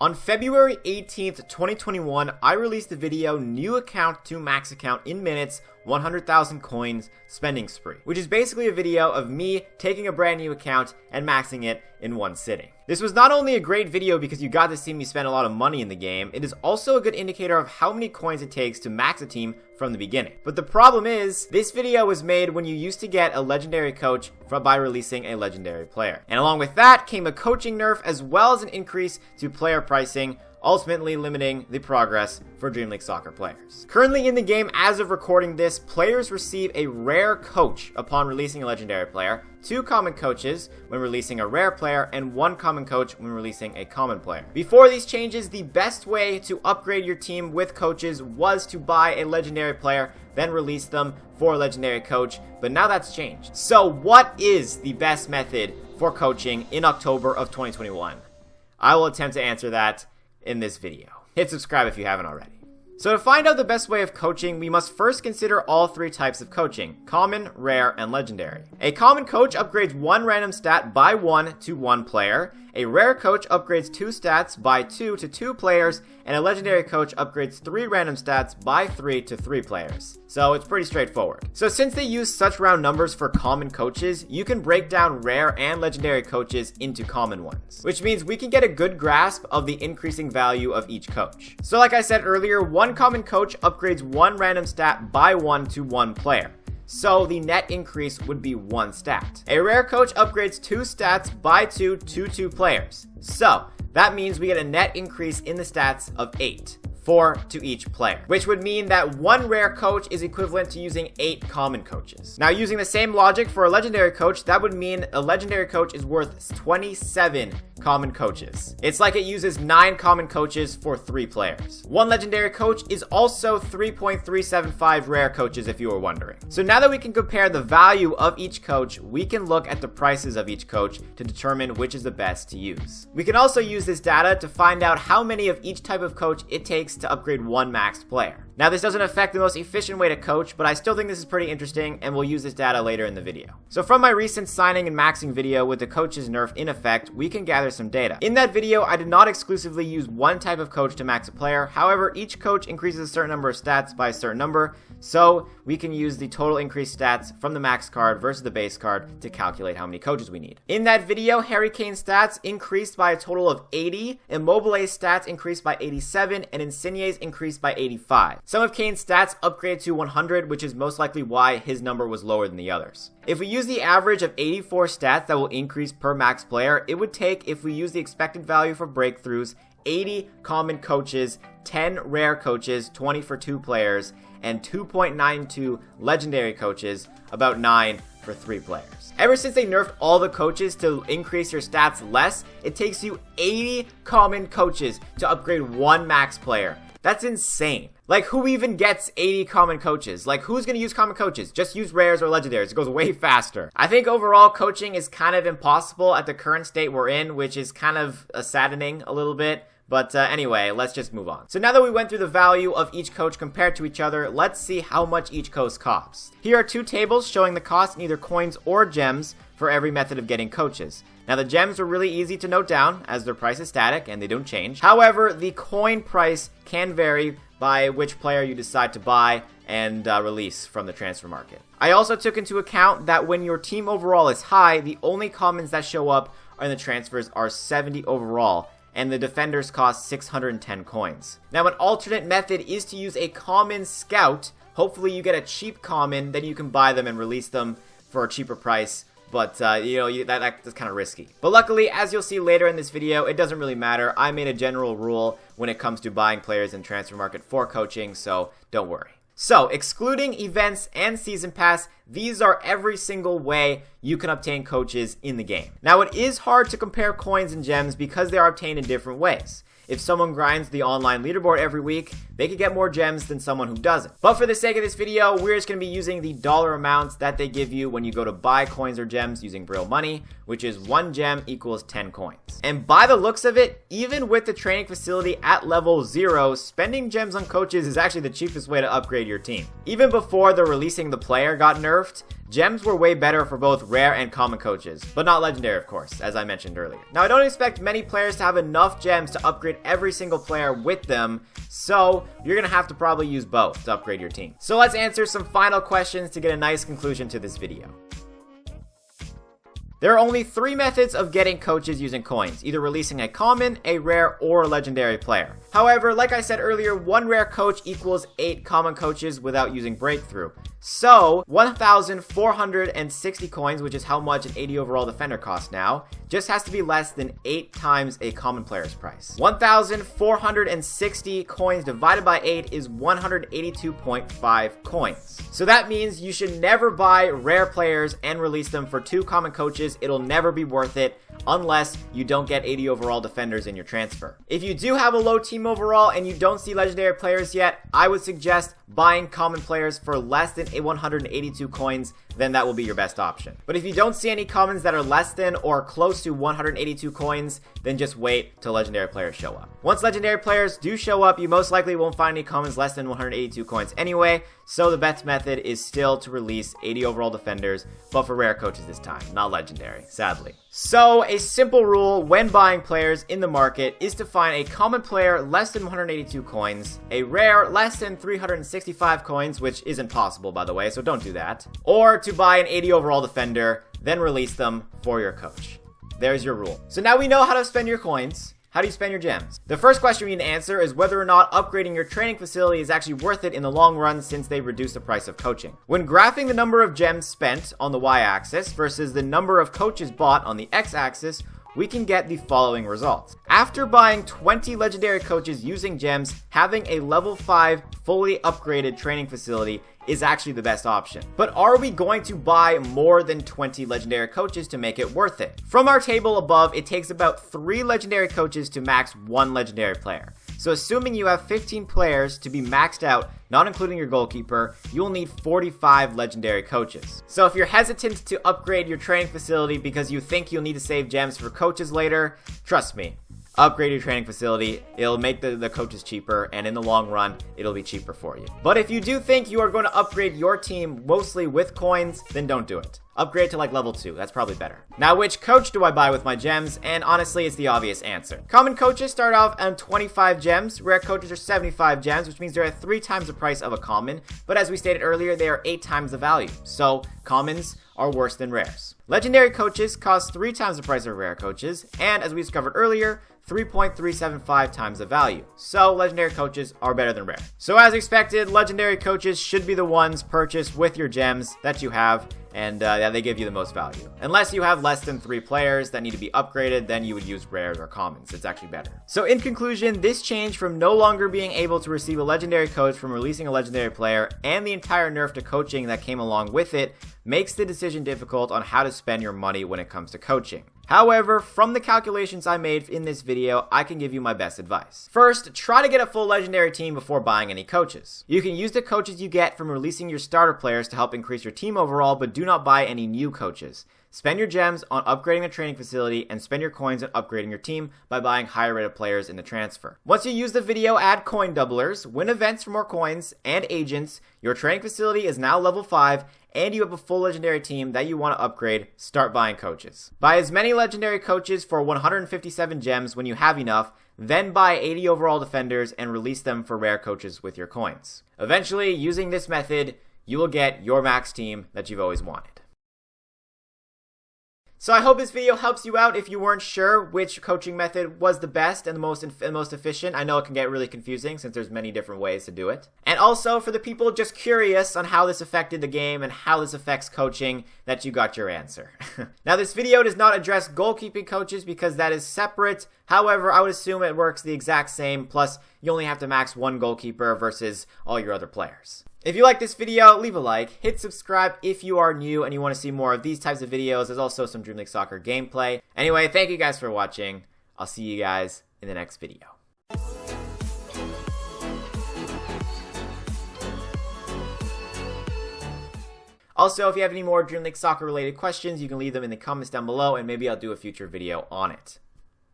On February 18th, 2021, I released the video New Account to Max Account in Minutes, 100,000 Coins Spending Spree, which is basically a video of me taking a brand new account and maxing it in one sitting. This was not only a great video because you got to see me spend a lot of money in the game, it is also a good indicator of how many coins it takes to max a team from the beginning. But the problem is, this video was made when you used to get a legendary coach by releasing a legendary player. And along with that came a coaching nerf as well as an increase to player pricing, ultimately limiting the progress for Dream League Soccer players. Currently in the game, as of recording this, players receive a rare coach upon releasing a legendary player, 2 common coaches when releasing a rare player, and 1 common coach when releasing a common player. Before these changes, the best way to upgrade your team with coaches was to buy a legendary player, then release them for a legendary coach, but now that's changed. So what is the best method for coaching in October of 2021? I will attempt to answer that in this video. Hit subscribe if you haven't already. So to find out the best way of coaching, we must first consider all 3 types of coaching: common, rare, and legendary. A common coach upgrades 1 random stat by 1 to 1 player. A rare coach upgrades 2 stats by 2 to 2 players, and a legendary coach upgrades 3 random stats by 3 to 3 players. So it's pretty straightforward. So since they use such round numbers for common coaches, you can break down rare and legendary coaches into common ones, which means we can get a good grasp of the increasing value of each coach. So like I said earlier, 1 common coach upgrades 1 random stat by 1 to 1 player. So the net increase would be 1 stat. A rare coach upgrades 2 stats by 2 to 2 players. So that means we get a net increase in the stats of 8. 4 to each player, which would mean that 1 rare coach is equivalent to using 8 common coaches. Now, using the same logic for a legendary coach, that would mean a legendary coach is worth 27 common coaches. It's like it uses 9 common coaches for 3 players. 1 legendary coach is also 3.375 rare coaches, if you were wondering. So now that we can compare the value of each coach, we can look at the prices of each coach to determine which is the best to use. We can also use this data to find out how many of each type of coach it takes to upgrade 1 maxed player. Now, this doesn't affect the most efficient way to coach, but I still think this is pretty interesting, and we'll use this data later in the video. So from my recent signing and maxing video with the coach's nerf in effect, we can gather some data. In that video, I did not exclusively use 1 type of coach to max a player. However, each coach increases a certain number of stats by a certain number, so we can use the total increased stats from the max card versus the base card to calculate how many coaches we need. In that video, Harry Kane's stats increased by a total of 80, Immobile's stats increased by 87, and Insigne's increased by 85. Some of Kane's stats upgraded to 100, which is most likely why his number was lower than the others. If we use the average of 84 stats that will increase per max player, it would take, if we use the expected value for breakthroughs, 80 common coaches, 10 rare coaches, 20 for 2 players, and 2.92 legendary coaches, about 9 for 3 players. Ever since they nerfed all the coaches to increase your stats less, it takes you 80 common coaches to upgrade 1 max player. That's insane. Like, who even gets 80 common coaches? Like, who's gonna use common coaches? Just use rares or legendaries. It goes way faster. I think overall coaching is kind of impossible at the current state we're in, which is kind of saddening a little bit. But anyway, let's just move on. So now that we went through the value of each coach compared to each other, let's see how much each coach costs. Here are 2 tables showing the cost in either coins or gems for every method of getting coaches. Now, the gems are really easy to note down as their price is static and they don't change. However, the coin price can vary by which player you decide to buy and release from the transfer market. I also took into account that when your team overall is high, the only commons that show up in the transfers are 70 overall, and the defenders cost 610 coins. Now, an alternate method is to use a common scout. Hopefully you get a cheap common, then you can buy them and release them for a cheaper price. But, that's kind of risky. But luckily, as you'll see later in this video, it doesn't really matter. I made a general rule when it comes to buying players in transfer market for coaching, so don't worry. So, excluding events and season pass, these are every single way you can obtain coaches in the game. Now, it is hard to compare coins and gems because they are obtained in different ways. If someone grinds the online leaderboard every week, they could get more gems than someone who doesn't. But for the sake of this video, we're just going to be using the dollar amounts that they give you when you go to buy coins or gems using real money, which is 1 gem equals 10 coins. And by the looks of it, even with the training facility at level 0, spending gems on coaches is actually the cheapest way to upgrade your team. Even before the releasing the player got nerfed, gems were way better for both rare and common coaches, but not legendary of course, as I mentioned earlier. Now I don't expect many players to have enough gems to upgrade every single player with them, so you're gonna have to probably use both to upgrade your team. So let's answer some final questions to get a nice conclusion to this video. There are only 3 methods of getting coaches using coins, either releasing a common, a rare, or a legendary player. However, like I said earlier, 1 rare coach equals 8 common coaches without using breakthrough. So, 1,460 coins, which is how much an 80 overall defender costs now, just has to be less than 8 times a common player's price. 1,460 coins divided by 8 is 182.5 coins. So that means you should never buy rare players and release them for 2 common coaches. It'll never be worth it unless you don't get 80 overall defenders in your transfer. If you do have a low team overall and you don't see legendary players yet, I would suggest buying common players for less than 182 coins, then that will be your best option. But if you don't see any commons that are less than or close to 182 coins, then just wait till legendary players show up. Once legendary players do show up, you most likely won't find any commons less than 182 coins anyway, so the best method is still to release 80 overall defenders, but for rare coaches this time, not legendary, sadly. So a simple rule when buying players in the market is to find a common player less than 182 coins, a rare less than 365 coins, which isn't possible by the way, so don't do that, or to buy an 80 overall defender, then release them for your coach. There's your rule. So now we know how to spend your coins. How do you spend your gems? The first question we need to answer is whether or not upgrading your training facility is actually worth it in the long run since they reduce the price of coaching. When graphing the number of gems spent on the y-axis versus the number of coaches bought on the x-axis, we can get the following results. After buying 20 legendary coaches using gems, having a level 5 fully upgraded training facility is actually the best option. But are we going to buy more than 20 legendary coaches to make it worth it? From our table above, it takes about 3 legendary coaches to max 1 legendary player. So assuming you have 15 players to be maxed out, not including your goalkeeper, you'll need 45 legendary coaches. So if you're hesitant to upgrade your training facility because you think you'll need to save gems for coaches later, trust me, upgrade your training facility. It'll make the coaches cheaper, and in the long run, it'll be cheaper for you. But if you do think you are going to upgrade your team mostly with coins, then don't do it. Upgrade to like level 2, that's probably better. Now, which coach do I buy with my gems? And honestly, it's the obvious answer. Common coaches start off on 25 gems, rare coaches are 75 gems, which means they're at 3 times the price of a common, but as we stated earlier, they are 8 times the value. So, commons are worse than rares. Legendary coaches cost 3 times the price of rare coaches, and as we discovered earlier, 3.375 times the value. So legendary coaches are better than rare. So as expected, legendary coaches should be the ones purchased with your gems that you have, and they give you the most value. Unless you have less than 3 players that need to be upgraded, then you would use rares or commons. It's actually better. So in conclusion, this change from no longer being able to receive a legendary coach from releasing a legendary player and the entire nerf to coaching that came along with it makes the decision difficult on how to spend your money when it comes to coaching. However, from the calculations I made in this video, I can give you my best advice. First, try to get a full legendary team before buying any coaches. You can use the coaches you get from releasing your starter players to help increase your team overall, but do not buy any new coaches. Spend your gems on upgrading the training facility and spend your coins on upgrading your team by buying higher rated players in the transfer. Once you use the video ad coin doublers, win events for more coins and agents, your training facility is now level 5, and you have a full legendary team that you want to upgrade, start buying coaches. Buy as many legendary coaches for 157 gems when you have enough, then buy 80 overall defenders and release them for rare coaches with your coins. Eventually, using this method, you will get your max team that you've always wanted. So I hope this video helps you out if you weren't sure which coaching method was the best and the most efficient. I know it can get really confusing since there's many different ways to do it. And also for the people just curious on how this affected the game and how this affects coaching, that you got your answer. Now this video does not address goalkeeping coaches because that is separate. However, I would assume it works the exact same, plus you only have to max 1 goalkeeper versus all your other players. If you like this video, leave a like, hit subscribe if you are new and you want to see more of these types of videos. There's also some Dream League Soccer gameplay. Anyway, thank you guys for watching. I'll see you guys in the next video. Also, if you have any more Dream League Soccer related questions, you can leave them in the comments down below and maybe I'll do a future video on it.